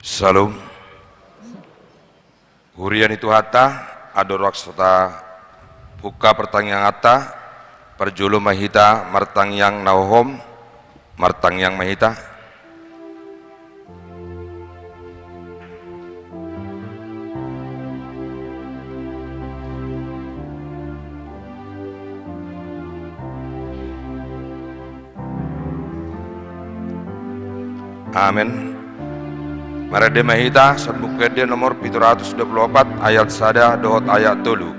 Salam. Hurian itu hata, adorak serta buka pertanyaan hata, perjulu mahita, martang yang nauhom, martang yang mahita. Amin. Marade mahita Sanbukede nomor 724 ayat sada dohot ayat tolu.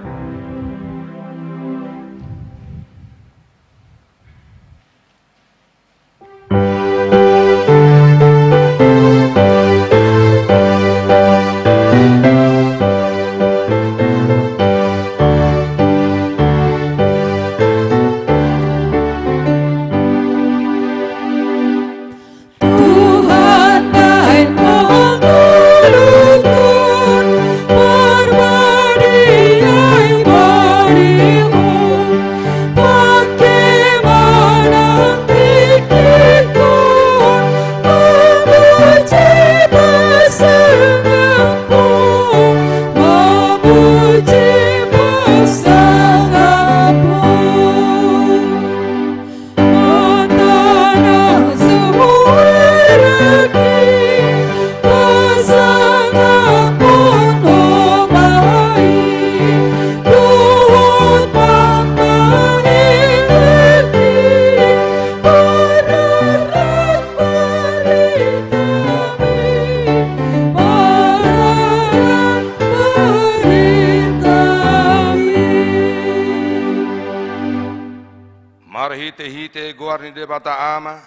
Hite goarni de bata ama,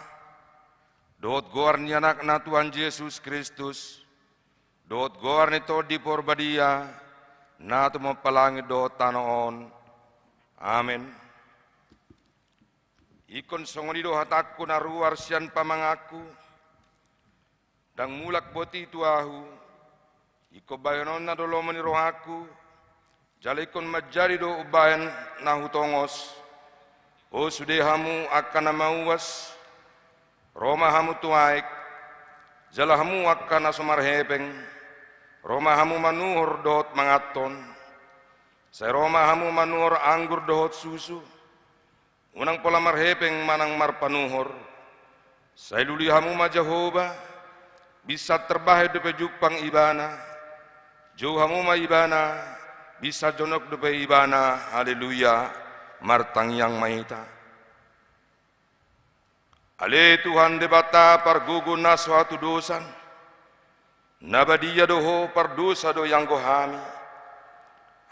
dot goarni anak na Tuhan Yesus Kristus, dot goarni to di porbadia, na tu mapalangi dot tanoon. Amen. Ikon songonido hatakku na ruar sian pamangaku, dang mulak boti tuahu, iko bayonon na dolomani rohaku, jalikon majari do ubayan na hutongos. O sudehamu akan mauwas, romahamu tuaik, jalahamu akan sumarhepeng, romahamu manuhur dot mangaton, saya romahamu manuhur anggur dot susu, unang pola marhepeng manang marpanuhur, saya lulihamu majahoba, bisa terbahai dupe jupang ibana, jauhamu ma ibana, bisa jonok dupe ibana, haleluya. Martang yang mahita. Ale Tuhan debata pargugu na suatu dosan. Nabadia doho pardosa do yang gohami.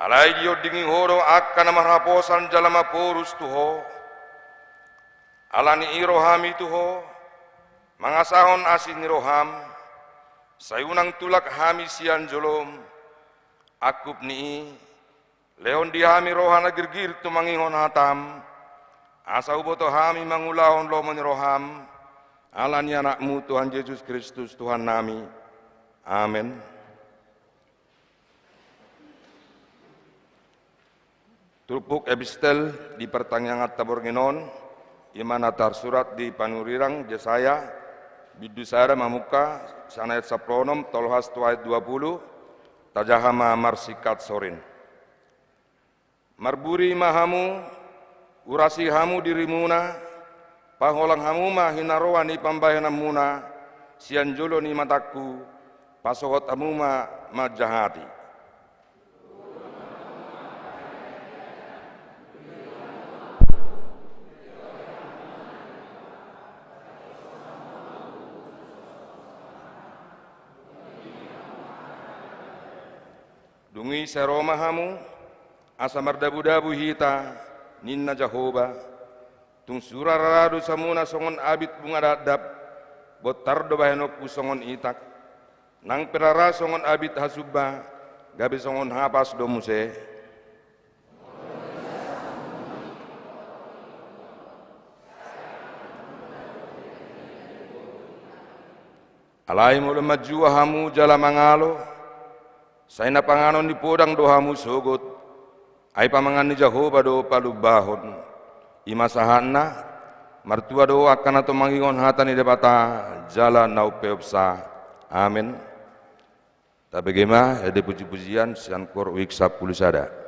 Alai dio dingin horo akan maraposan jalama porus tuho. Alani irohami tuho. Mangasahon asin roham. Sayunang tulak hami sian jolom. Akup ni Leon dihami rohana girgir tu mangihon hatam, asa uboto hami mangulahon lo roham, alani anakmu Tuhan Yesus Kristus Tuhan nami, amin. Trupuk epistel di pertanyaan taborginon, imana tarsurat di panurirang Jesaya, bidusara mamuka, sanayat sapronom tolhas tuayat 20, tajahama marsikat sorin. Marburi mahamu, urasi hamu dirimuna, paholang hamu mah hinaroani pambayanam muna, sian jolo ni mataku, pasohot hamu mah majahati. Dungi seroma hamu, asa mardabu-dabu hita ninna Jahoba tung suraradu samuna songon abit bunga dadap botardo bahenokku songon itak nang perara songon abit hasubba gabe songon hapas do muse alai mulu majua hamu jala mangalo Saina panganon di podang dohamu sogot, ai pamangan ni Jehovah do palubahon, imasahana, martua do akan atau mangingon hatani debata, jalan nau peopsa, amin. Tapi bagaimana ada puji-pujian sian kor wik 10 sada.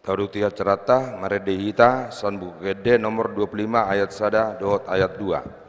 Tarutia cerata maredehita son buku gede nomor 25 ayat sada dohot ayat 2.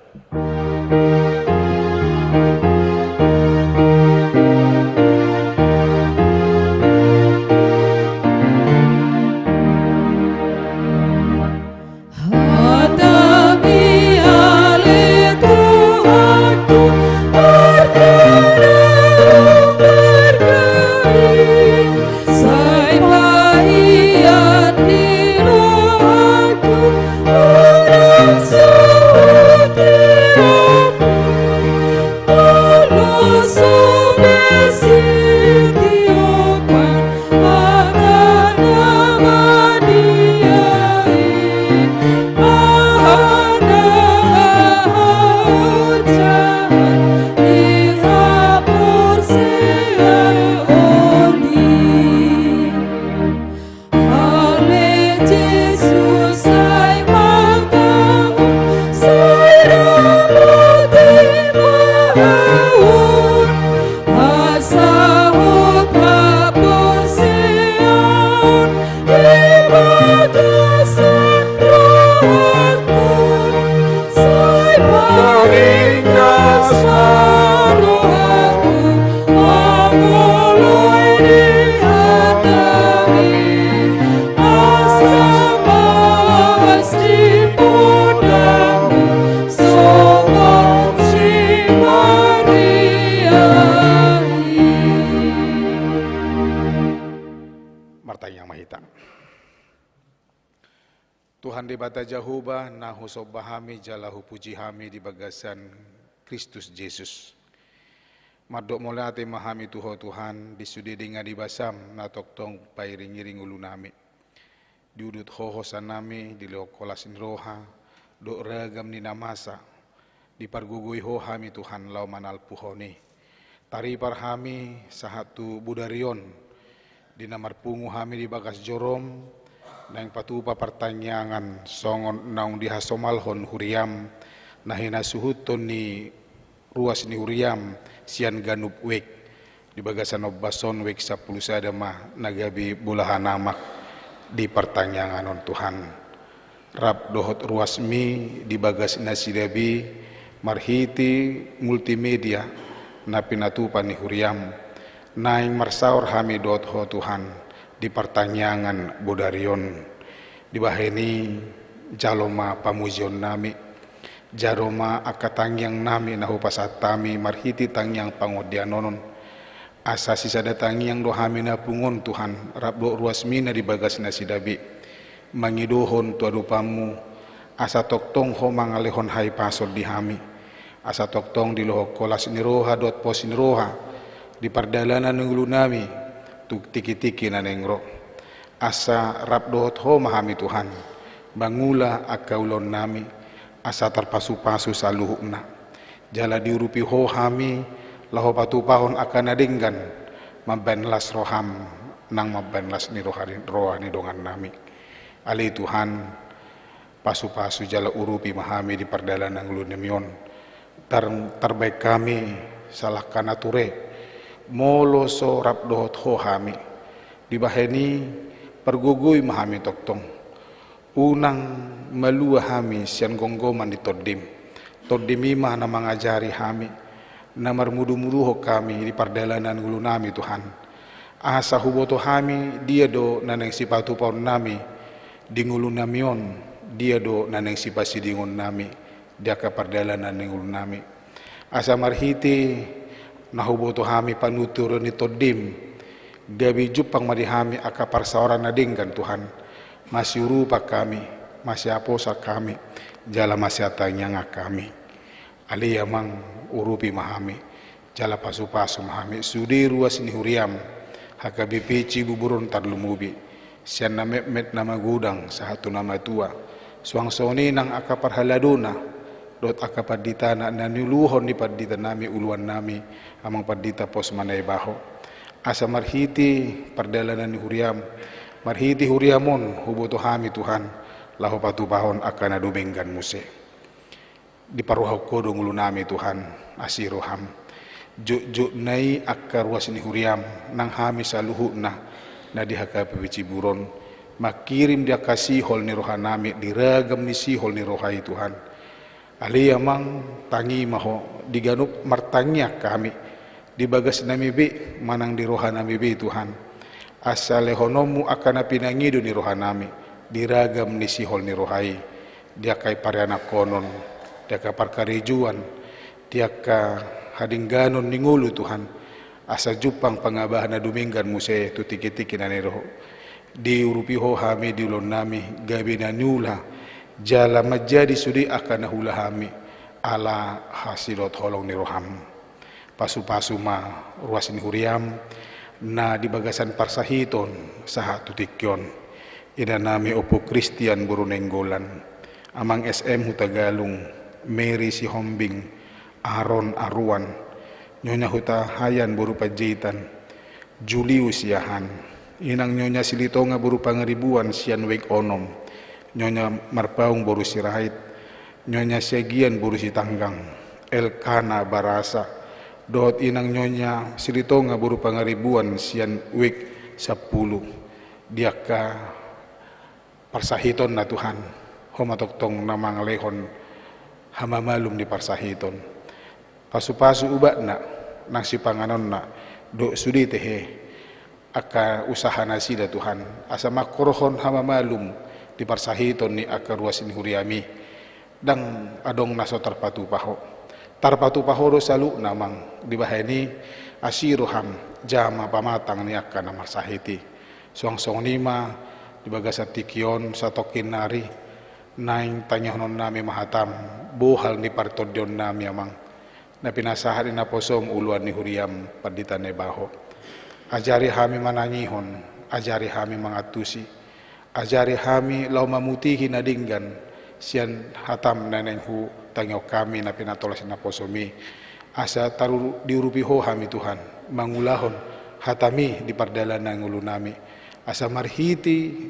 Tuhan di bata jahuba nahu sobahami jalahu puji hami di bagasan Kristus Yesus. Madok molate mahami tuho Tuhan disudi dinga di basam na toktong pairing-iring ulu nami. Diudut hoho sanami di leokolas roha do ragam ni namasa di pargugui ho hami Tuhan lau manal puhoni. Tari parhami sahatu budarion di namar pungu hami di bagas jorom nang patupa pertanyaan songon naung dihasomalhon huriam nahina suhuton ni ruas ni huriam sian ganup wek di bagasan obason wek 10 sadama nagabi bulahan namak di pertanyaan on Tuhan rab dohot ruas mi di bagas nasidabi marhiti multimedia napinatupa ni huriam naing marsaur hami dot ho Tuhan di pertanyaan bodarion di baheni jaloma pamuzion nami jaroma akatangyang nami nahu pasatami marhiti tangyang pangodianonon asa sisa datangyang dohami na pungon Tuhan rabdo ruasmina di bagas nasidabi mangidohon tuadupamu asa toktong ho mangalehon hai pasod di hami asa toktong di loho kolas niroha dot pos niroha di pardalanan nungulu nami tuk tiki-tiki na nengro asa rabdohot ho mahami Tuhan bangula akaulon nami asa terpasu-pasu saluhukna jala diurupi ho hami laho patupahon akan adinggan mabenlas roham nang mabenlas ni rohani dongan nami ali Tuhan pasu-pasu jala urupi mahami di pardalanan nemion terbaik kami salah kanature molo so rabdohot ho hami di baheni pergugui mahami toktong unang malua hami sian gonggoman di toddim imah na mangajari hami na marmudu-mudu ho kami di pardalanan ngulu nami Tuhan asa huboto hami dia do naneng sipatu paun nami di ngulu namion dia do naneng sipasi di ngun nami dia ka pardalanan ngulu nami asa marhiti nahuboto hami panutur ni toddim gabi jupang marihami akapar saoran nadinggan Tuhan masih rupa kami masih aposa kami jala masih atanyanga kami ali yamang urupi mahami jala pasu-pasu mahami sudi ruas ni huriam hakabi pici buburun tarlumubi sian na met nama gudang sahatu nama tua suang soni nang akapar haladuna dot akapadita na naniluhon ni padita nami uluan nami amang padita pos manay baho asa marhiti pardalanan ni huriam marhiti huriamon huboto hami Tuhan laho patupahon akan aduminggan muse di paruhaw kodong ulu nami Tuhan asiroham juk nai akka ruas ni huriam nang hami saluhu na dihaka pici buron makirim dia kasihol ni rohanami, diragam ni sihol ni rohai Tuhan. Ali amang tangi maho, diganup martangnya kami, di bagas nami be, manang di rohanami be Tuhan. Asal lehonomu akan pinangido ni rohanami, diragam ni sihol ni rohai, dia kai pariana konon, dia ka parkarijuan, dia ka hadingganon ni ngulu Tuhan, asa jupang pangabahan na duminggan muse tutiki-tiki na niroho. Di urupiho hami di ulon nami gabi na nyula jala majadi sudi akan nahula hami ala hasilot holong ni roham pasu-pasu ma ruas ni huriam na di bagasan parsahiton saha tutikyon ina nami opo Kristian burunenggolan amang SM Hutagalung Mary si Hombing Aaron Aruan Nyonya Huta Hayan buru pajitan Julius Yahan inang Nyonya Silitonga buru pangeribuan sian wek onom Nyonya Marpaung buru sirahit Nyonya Segian buru si tanggang Elkana Barasa dot inang Nyonya Silitonga buru pangeribuan sian wek 10 diaka parsahiton na Tuhan homatoktong namang lehon hamamalum di parsahiton pasu-pasu ubat na nang si panganon na do sudi tehe aka usaha nasida Tuhan asa makrohon hama malum di parsahiton ni aka ruas ni huriami dang adong naso tarpatu paho do salu namang di bahani asiroham jama pamatang ni aka na marsahiti song nima di bagasat tikion satokin nari naing tanyahonon nami mahatam bohal ni partodion nami amang na pinasahan na posom uluan ni huriam panditan baho. Ajari hami mananyihon, ajari hami mangatusi, ajari hami lau mamutihi nadinggan, sian hatam nenenghu tangyo kami na pinatolas na posomi, asa taru diurupiho hami Tuhan, mangulahon hatami di pardalan ng ulu nami, asa marhiti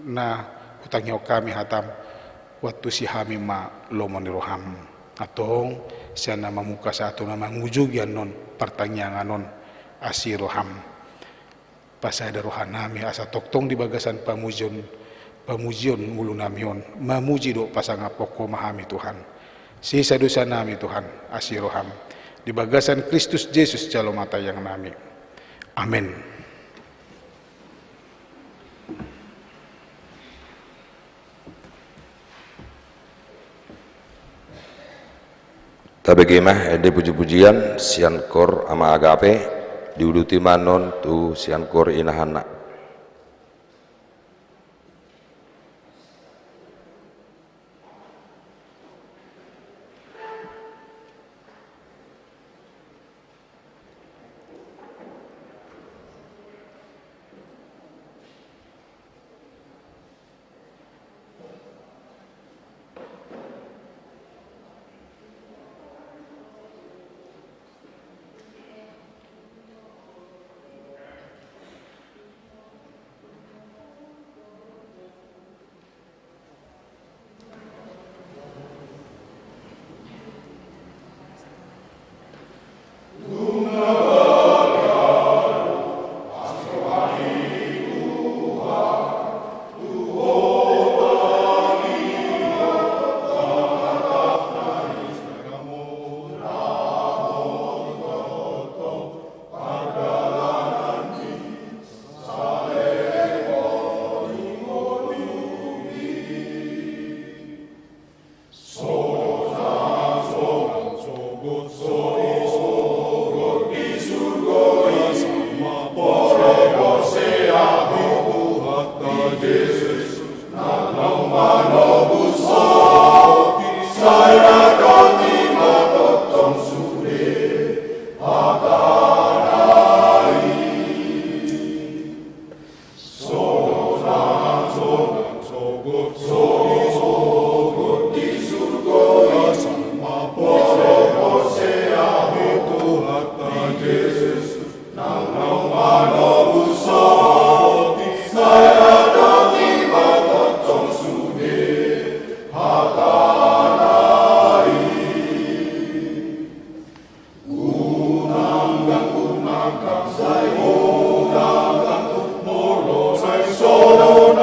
na hutangyo kami hatam, waktu si hami ma lomoniroham, atong siya na mamuka sa ato na mangujugyan non, partangyangan non, asiroham. Pasada rohan nami asa toktong di bagasan pamujion mulu namion mamuji do pasanga poko mahami Tuhan sisa dosa nami Tuhan asiroham di bagasan Kristus Yesus jalo mata yang nami amin. Tabegimah ede puji-pujian sian kor ama agape diuduti manon tu sian kor inahana Sono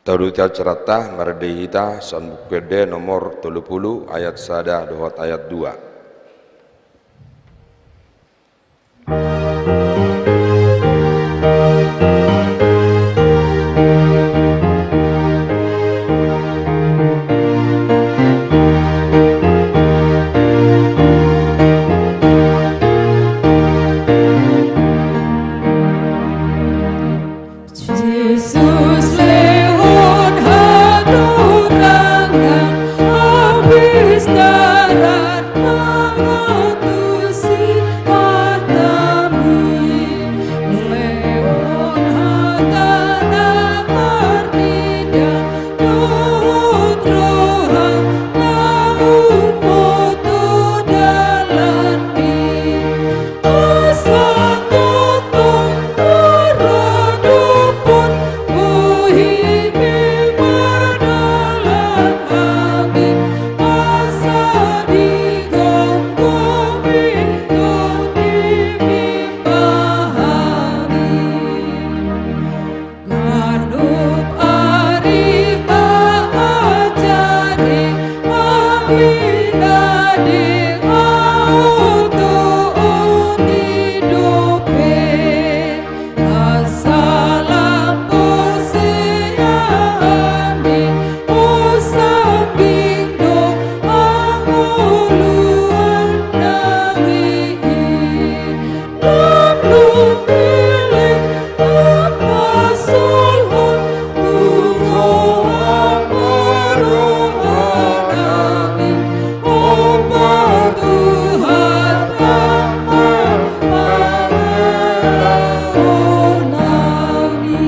Tarutia cerita merdehita san bukede nomor 30 ayat sada dohot ayat 2. Yesus lewat haturangan habis darat mengutusi hatami lewat hatana marnida nut rohang lau moto dalani asa totong pun muhimi mardalan kami asa digonggomi doni mimbahami nganup ari ajari amina di auto unidope asalam poseyani usambindo anguluan nawihi nandung milik apasulhun tuhoan marohanami ombak Tuhan amat pangeranoni.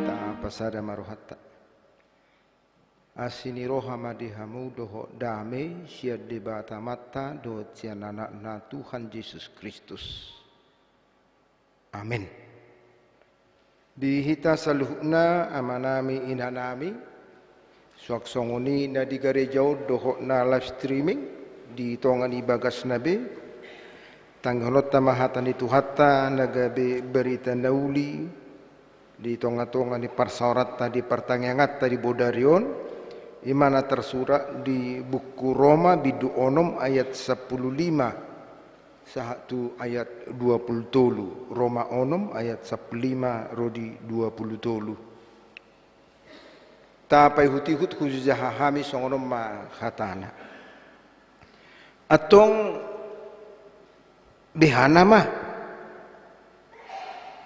Ta pasada marohatta asini roha madihamu doho dame siad debata mata do cianana na Tuhan Yesus Kristus. Amin. Bihita saluhna amanami inanami swaksongoni na di garejau doho na live streaming di tongani bagas nabe tanggalot tamahatan itu hatta nagabe berita nauli di tonga-tonga di parsarat tadi pertanyangat tadi bodarion imana tersurat di buku Roma bidu onom ayat 15 sahatu ayat 20 tolu Roma onom ayat 15 rodi 20 tolu tapai hutihut khususnya hami songonom ma hatana atong behana mah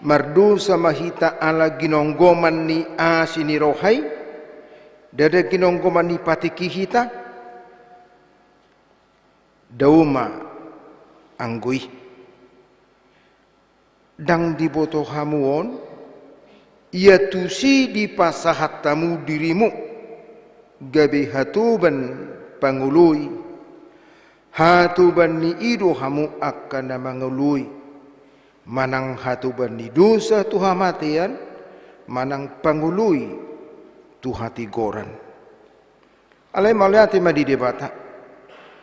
mardu sama hita ala ginonggoman ni asini rohai dada ginonggoman ni patiki hita dauma anggui dang diboto hamuon ia tusi di pasahat tamu dirimu gabi hatuban pangului hatuban ni ido hamu akan mangului manang hatuban ni dosa tuha matian manang pangului tuhati goran alai maliati madi debata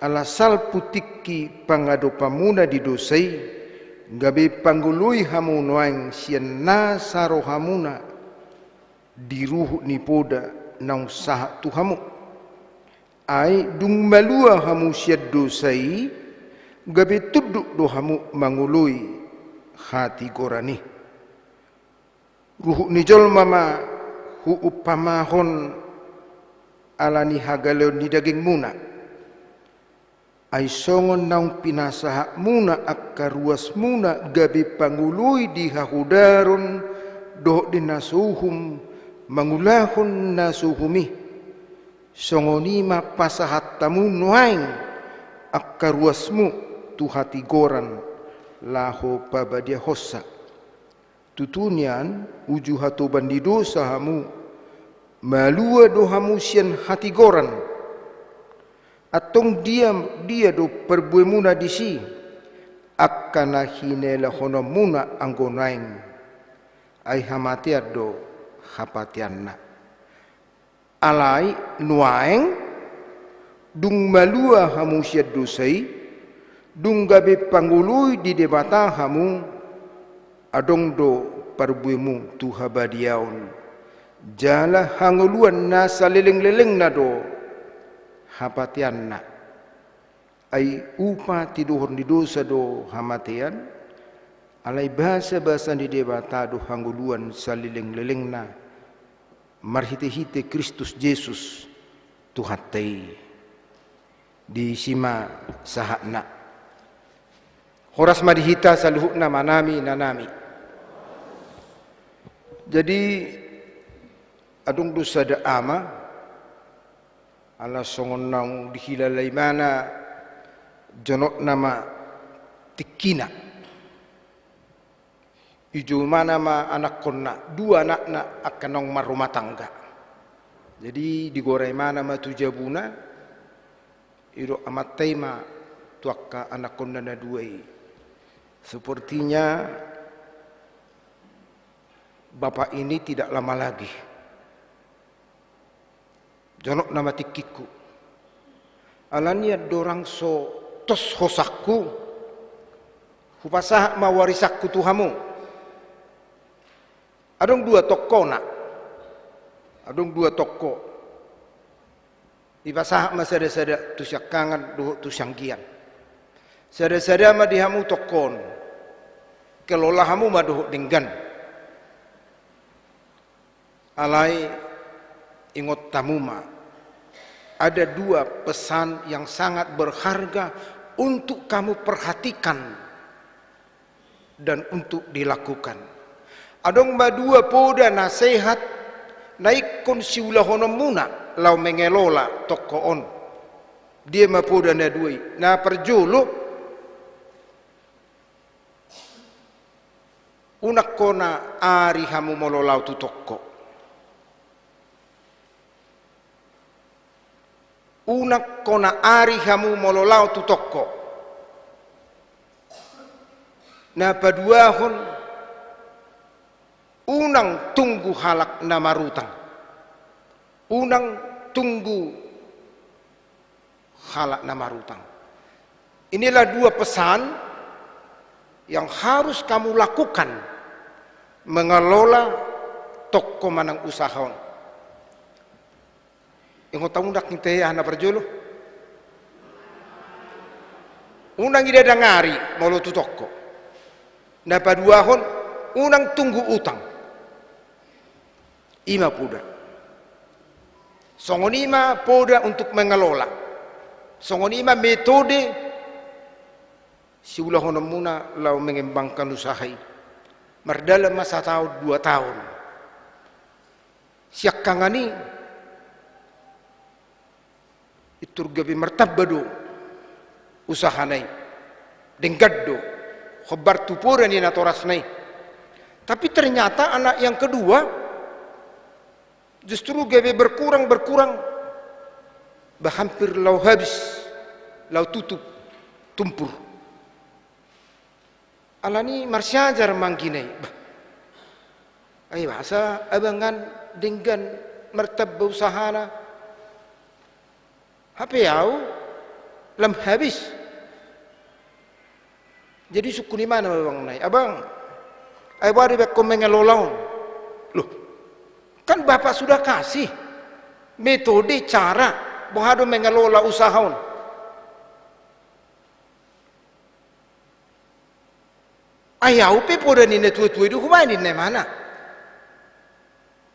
ala sal putiki pangado pamuna di dosai gabe panggului hamu noang sian na saro hamuna di ruh ni poda nang sah tuhamu ai dung malua hamu siad dosai gabe tuduk do hamu mangului hati gorani ruh ni jol mama hu upamahon alani hagaleon ni daging muna ai songon naung pinasaha muna akka ruas muna gabi pangului di hahudaron doh dinasuhum mangulahun nasuhumi songonima pasahat tamu nuaing akka ruasmu tuhati goran laho pabadia hossa tutunian uju hatu bandido sahamu malua dohamu sian hati goran atong dia do perbuemuna disi akkana hinela hono muna anggonaing ai hamatia do hapatianna alai nuaeng dung malua hamu siad dosai dung gabe panggului di debata hamu adong do perbuemu tu habadiaun jala hanguluan na saliling-liling na do hapatian na ay upa tiduhon di dosa do hamatian alay bahasa-bahasa di debata do hanguluan saliling-liling na marhite-hite Kristus Yesus tuhatay di sima sahakna horas madihita sa luhuk na manami nanami. Jadi adung dosa da ama ala songon nang dihilalay mana jonok nama tikina ijo mana ma anak konna dua anak na akanong marumah tangga. Jadi digoray mana ma tujabuna iro amat tema tuakka anak konna na duai. Sepertinya bapak ini tidak lama lagi. Jonok nama tikiku. Alania dorang so tos hosakku. Hupasah mawarisakku tuhamu. Adong dua toko nak. Adong dua toko. Ipasah ma sada-sada tusyakangan duhuk tusyangkian. Sada-sada ma dihamu tokon. Kelolahamu ma duhuk dinggan. Alai ingot tamuma. Ada dua pesan yang sangat berharga untuk kamu perhatikan dan untuk dilakukan. Adong ba dua poda nasihat naik kon siulah honom muna lau mengelola tokoon. Dia ma poda na duai. Na perjolo unak kona ari hamu mololau tu toko. Unak kona ari hamu mololau tu toko. Na paduahon unang tunggu halak na marutang. Unang tunggu halak na marutang. Inilah dua pesan yang harus kamu lakukan mengelola toko manang usahaon. Ingot tamu dak ngite ana perjolo. Unang ida dangari molo tu toko. Na paduahon unang tunggu utang. Ima poda. Songonima poda untuk mengelola. Songonima metode siulah honom muna lau mengembangkan usaha ini. Mardala masa tahun 2 tahun. Siak kangani itur gabi martabado usaha nai. Denggaddo khobar tupura ni natoras nai. Tapi ternyata anak yang kedua justru gabe berkurang hampir lau habis, lau tutup tumpur. Alani marsyajar mangkinai. Ay bahasa abangan dengan martab usahana. Hape yau lam habis. Jadi suku di mana abang nai? Abang, ay wari bek ko mengelolaon. Loh, kan bapak sudah kasih metode cara bahado mengelola usahaon. Ayau pe poda ni tua-tua itu kumai ni mana?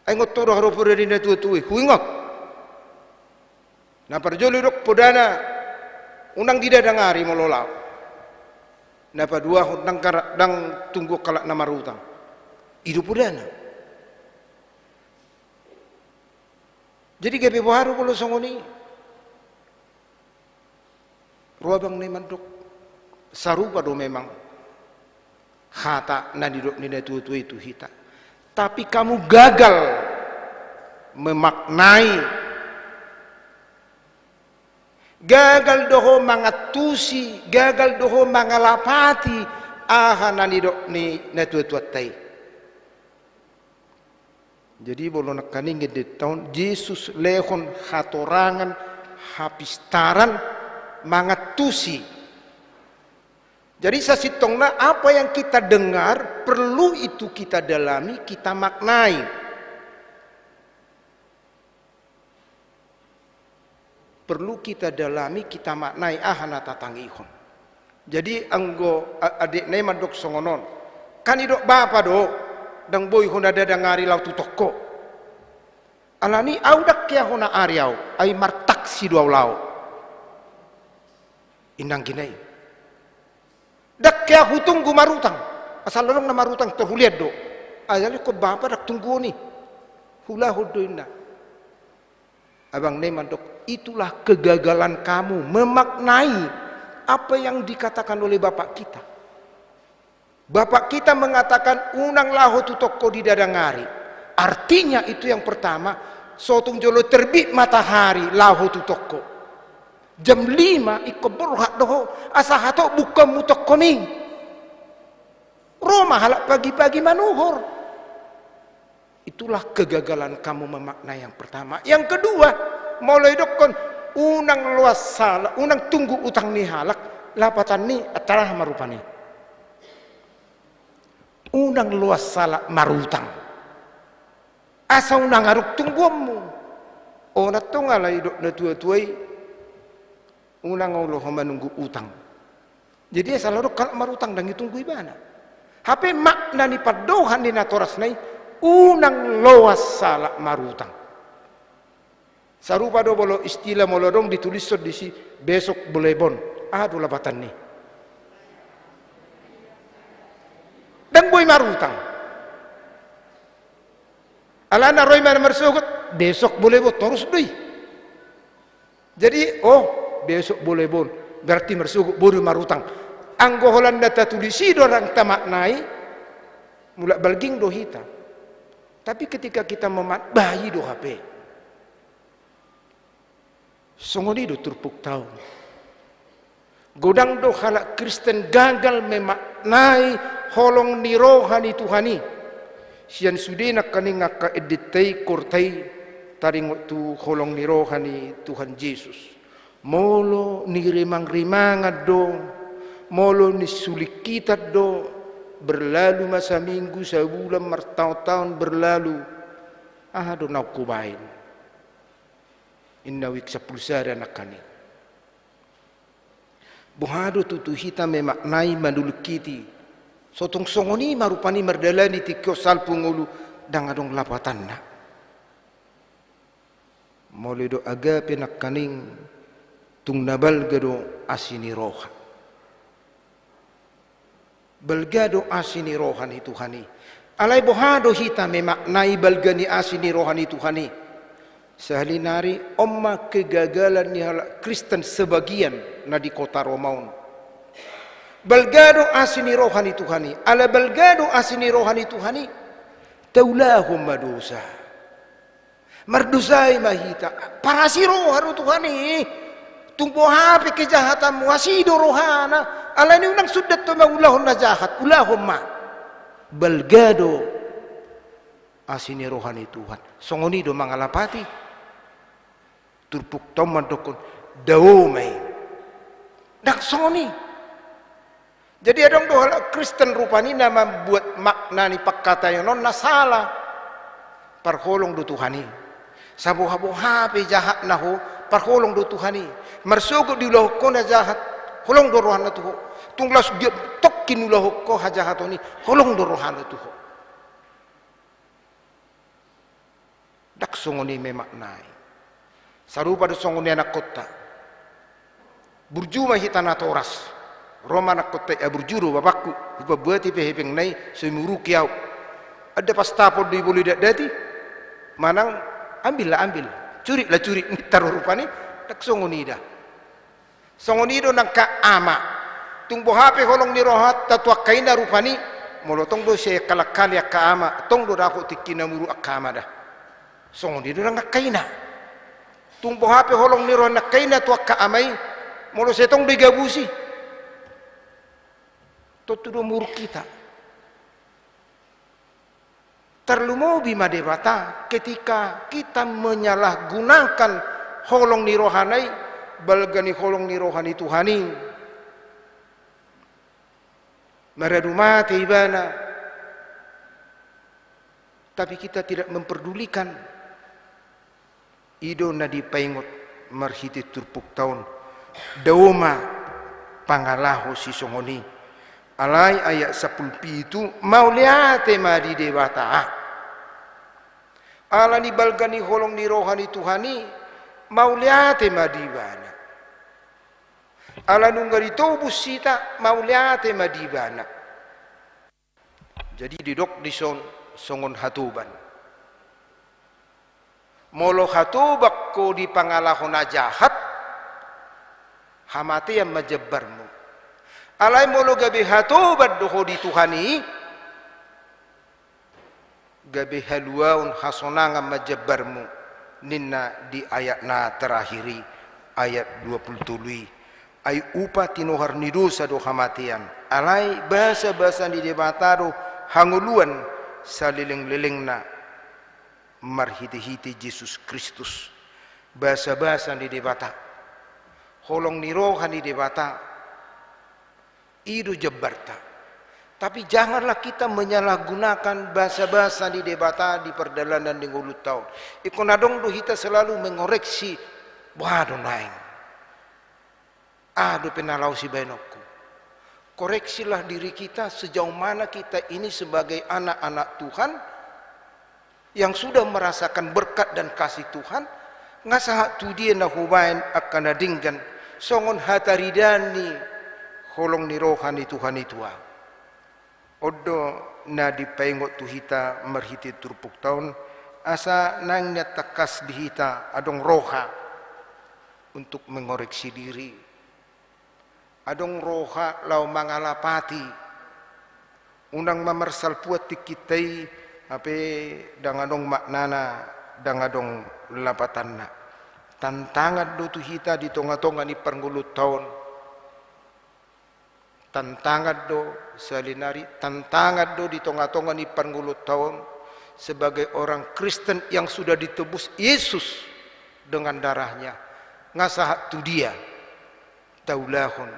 Ay ngot toro haro poda ni tua-tua, huingot. Na perjoli dok podana unang dida dangari mololau. Na padua hutang dang tunggu kalak nama rutang. Itu podana. Jadi gabe baru kalau songoni. Ruabang ni mandok sarupa do memang. Hata nadidok nida tua-tua itu hita. Tapi kamu gagal memaknai, gagal doho mangatusi, gagal doho mangalapati aha nadidok ni tua-tua tai. Jadi boleh nak kaning di tahun Yesus lehon hatorangan hapistaran mangatusi. Jadi sasitongna apa yang kita dengar perlu itu kita dalami, kita maknai. perlu kita dalami, kita maknai ahana tatangihon. Jadi anggo adik nema dok songonon kan idok bapa do dang boy hona dada ngari lau tu toko alani au dak kia hona ariau ai martak si dua lau indang ginai dak kia hutunggu marutang asal lorong na marutang terhuliat do ayali ko bapa dak tunggu ni hula huduina abang nema dok itulah kegagalan kamu memaknai apa yang dikatakan oleh bapak kita. Bapak kita mengatakan unang lahu tu toko di dadangari. Artinya itu yang pertama, sotung jolo terbit matahari lahu tu toko. Jam 5 iko berhak doho asa hato buka mu toko ni. Roma halak pagi-pagi manuhur. Itulah kegagalan kamu memaknai yang pertama. Yang kedua, mulai dokon unang luas salah, unang tunggu utang ni halak, lapatan ni atarah marupani. Unang luas salah marutang. Asa unang haruk tunggumu. O natunga lah idok na tua-tuai, unang Allah menunggu utang. Jadi asal lorok kalau marutang dan ditunggu ibana. Hape makna ni padohan ni natoras nai, unang luas salah marutang. Sarupa do bolo istilah molodong ditulis di si besok boleh bon. Aduh labatan nih. Dan boy marutang. Alana roy mar marsugut besok boleh bon terus doi. Jadi besok boleh bon berarti marsugut bodoh marutang. Anggo Holanda tatulisi dorang tamaknai mulak balging do hita. Tapi ketika kita bayi do HP. Songoni do turpuk tahu. Godang do halak Kristen gagal memaknai holong ni rohani Tuhani. Sian sudena kani ngaka editai kortai taring tu holong ni rohani Tuhan Yesus. Molo ni rimang-rimangat do, molo ni sulikitat do, berlalu masa minggu, sebulan, bertahun-tahun berlalu. Do nau kubain. Inna wik sapulsara nakani. Buhado tutu hita memaknai mandulukiti. Sotong songoni marupani mardalani tikyo salpungulu dangadong lapatan na. Moledo agape nakaning tung nabal gado asini roha. Balgado asini rohani Tuhani. Alay buhado hita memaknai balgani asini rohani Tuhani. Sehalinari omma kegagalan ni halak Kristen sebagian na di kota Romaun. Balgado asini rohani Tuhani. Ala balgado asini rohani Tuhani. Taulahum madosa. Mardusai mahita. Parasi rohani Tuhani. Tunggu hapi kejahatan wasido rohana. Ala ni unang sudat to maulahun na jahat. Ulahum ma. Balgado asini rohani Tuhan. Songoni do mangalapati. Turpuk toman dokon daumai dak soni. Jadi adong do halak Kristen rupani nama buat makna ni pakkata yang non salah parholong do Tuhani sabu-habu hape jahat naho parholong do Tuhani marsugo di ulah ko na jahat holong do rohana tuho tunglas dia tokkin ulah ko hajahatoni holong do rohana tuho dak songoni me maknai. Sarupa do songoni anak kota. Burjuma hitana toras. Roma anak kota burjuru bapakku. Lupa buati pehepeng nai semuru kiau. Ada pas tapor di bulu dati. Manang ambil. Curi taruh rupani tak songoni dah. Songoni do nang ka ama. Tungbo hape holong ni rohat tatua kaina rupani. Molotong do saya kalakali ka ama. Tong do rako tikina muru akama dah. Songoni do nang kaina. Tunggu hape holong niro nak kaina tua ka amai molo setong digabusi totudo mur kita terlumo bima debata ketika kita menyalahgunakan holong nirohanai balgani holong nirohani Tuhani meredumati ibana tapi kita tidak memperdulikan ido na di paingot marhiti turpuk taun dauma pangalaho si songoni alai ayat 10 itu mauliate madi dewata ala ni balgani holong ni rohani Tuhani mauliate madibana ala nunggari tobus sita mauliate madibana. Jadi didok dison songon hatuban molo hatubak ko di pangalahon na jahat hamati yang majebarmu alay molo gabi hatubad doho di Tuhani gabi haluaun hasonanga majebarmu ninna di ayat na terakhiri ayat 27 ay upa tinohar ni dosa do hamatian alay bahasa-bahasa di debatado hanguluan sa liling-liling na marhiti-hiti Yesus Kristus bahasa-bahasa di debata holong ni rohan di debata itu jebarta tapi janganlah kita menyalahgunakan bahasa-bahasa di debata di perjalanan di ngulut tahun ikonadong do kita selalu mengoreksi wado naing do penalau si bainokku koreksilah diri kita sejauh mana kita ini sebagai anak-anak Tuhan yang sudah merasakan berkat dan kasih Tuhan ngasaha tu dia na hubain akan nadinggan songon hataridani holong ni rohani Tuhan itu odo na dipaingot tu hita marhiti turpuk taun asa nangnya takas di hita adong roha untuk mengoreksi diri adong roha lau mangalapati unang mamersal puat tikitai ape dangadong maknana dangadong lapatanna tantangan do tu hita di tonga-tonga ni panggulut tahun tantangan do salinari tantangan do di tonga-tonga ni panggulut tahun sebagai orang Kristen yang sudah ditebus Yesus dengan darahnya ngasahat tu dia taulahun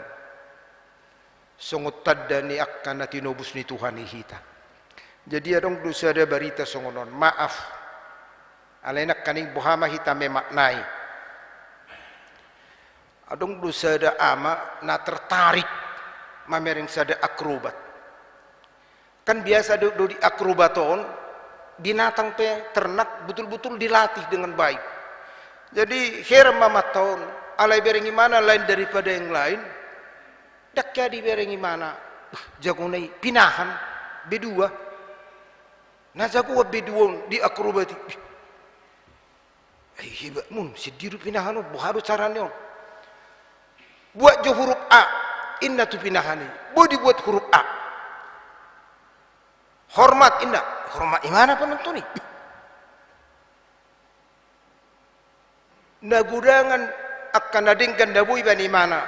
songot taddani akan tinobus ni Tuhan hita. Jadi adong dosa ada berita songonon maaf alainak kaning bohama hita memaknai adong dosa ada ama na tertarik mamering sada akrobat kan biasa do di akrobaton binatang pe ternak betul-betul dilatih dengan baik jadi her mamaton alai berengi mana lain daripada yang lain dak jadi berengi mana jagonai pinahan bedua nazaku beduon di akrobati hebat mun sidiru pinahanu buharu caranya buat jo huruf A inna tu pinahani boleh dibuat huruf A hormat inna hormat imana penonton ni nagudangan akan nadingkan dabui bani mana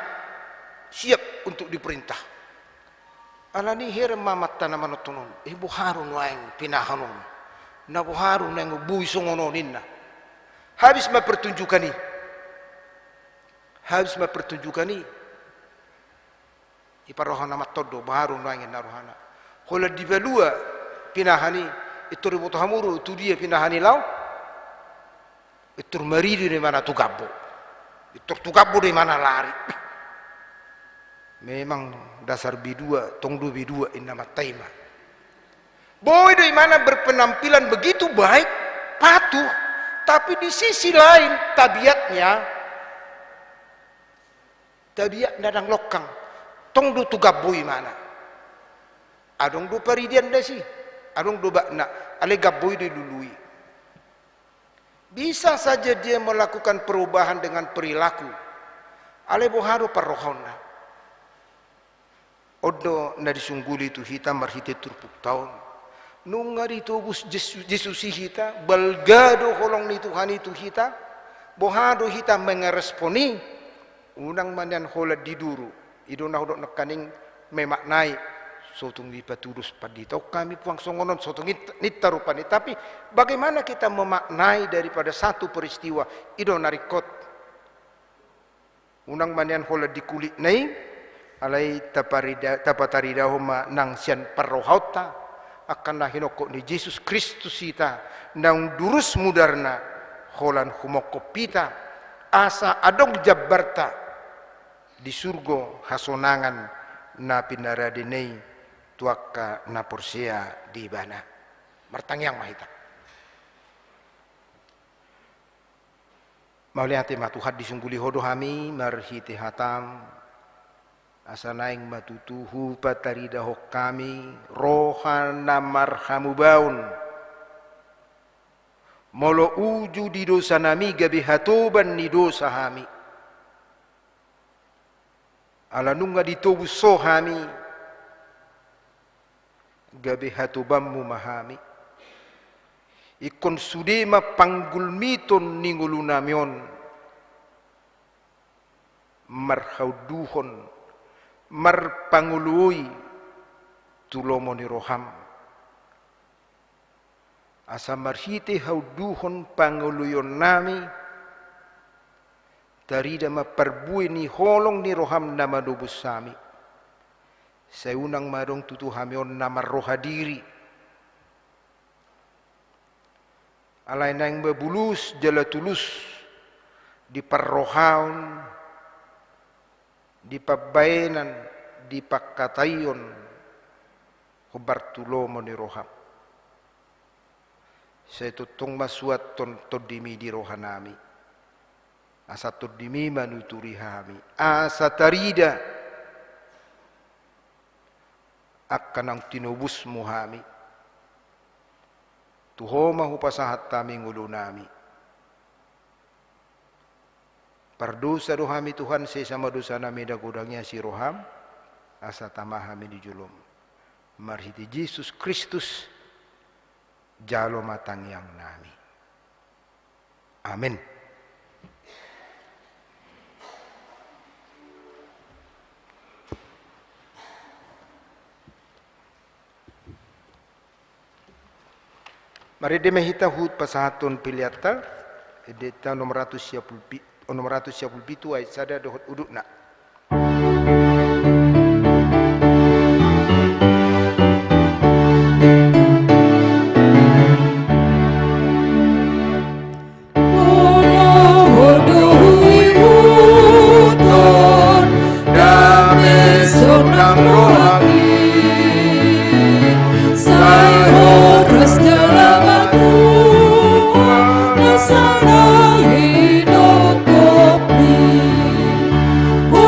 siap untuk diperintah alani her mamatta na manotonon ibu harun waeng pinahanon na buharun nang bui songonon inna habis mempertunjukkan iparohana matodo baharun waeng narohana hola dibalua pinahani itu ributu hamuru itu dia pinahani lau itu maridu di mana tugabo itu tugabo di mana lari memang dasar B2 tongdu B2 innama taima boy dari mana berpenampilan begitu baik patuh tapi di sisi lain tabiat nadang lokang tongdu tugabui mana adong do paridian desi adong do bakna ale gabui dilului bisa saja dia melakukan perubahan dengan perilaku ale boharu parrohona odo na disungguli tu hita marhite turpuk taun nungari tobus Yesus hita balgado holong ni Tuhan itu hita bohado hita mengeresponi unang manyan hola diduru idona hodok nekaning memaknai sotung dipatudus padito kami puang songonon sotung nitarupani tapi bagaimana kita memaknai daripada satu peristiwa idona rikot unang manyan hola dikulit nai alai tapataridahuma nang sian parrohauta akan nahinoko ni Yesus Kristus ita nang durus mudarna holan humoko pita asa adong jabarta di surga hasonangan na pinaradenay tuaka na porsia di bana. Martangyang mahita. Mauliate matuhat disungguli hodo hami marhiti hatam asa naing matutuhu patarida hok kami rohan namarhamu baun molo uju di dosa nami gabi hatoban ni dosa hami ala nunga ditobus so hami gabi hatobammu mahami ikon sudema panggulmiton ningulu namion marhauduhon marpangului tulomo ni roham asa marhite hauduhon panguluyon nami tarida maperbui ni holong ni roham nama dobus sami seunang marong tutu hamion nama rohadiri alay nang babulus jala tulus di parrohaon di pabayanan di pakatayon hubartulomo ni roham sa tutong masuat ton todimi di rohanami asa todimi manuturi hami asa tarida akan ang tinubus mo hami tuho mahupasahat tami ngulo nami pardosa rohami Tuhan sesama dosa nami dagudangnya si roham asa tamahami di julum marhiti Yesus Kristus jalo matang yang nami amin. Mari demehita hut pasahaton piliata edeta nomor 170 ayat sada dohot udukna. Oh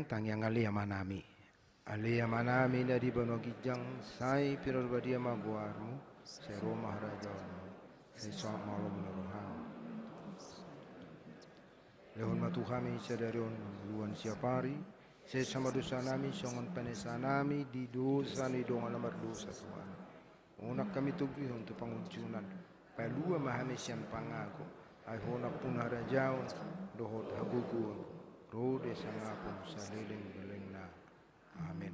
tangyang alia manami. Alia manami na di banogijang say pirarbadia maguarmu, say Roma harajamu, say soak malam menaruhan. Lehon matuhami sadarion luan siapari, say sama dosa nami, songon panesa nami, di dosa ni dong alamar dosa Tuhan. Unak kami tugi untuk panguncunan, palua mahami sian pangaku, ay honak pun harajaun, dohot hagugun, rode sangapun saliling beleng na. Amin.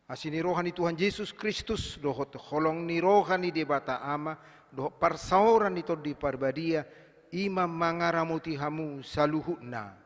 Asini rohani Tuhan Yesus Kristus dohot holong ni rohani di bata ama dohot parsauran itu di parbadia imam mangaramuti hamu saluhutna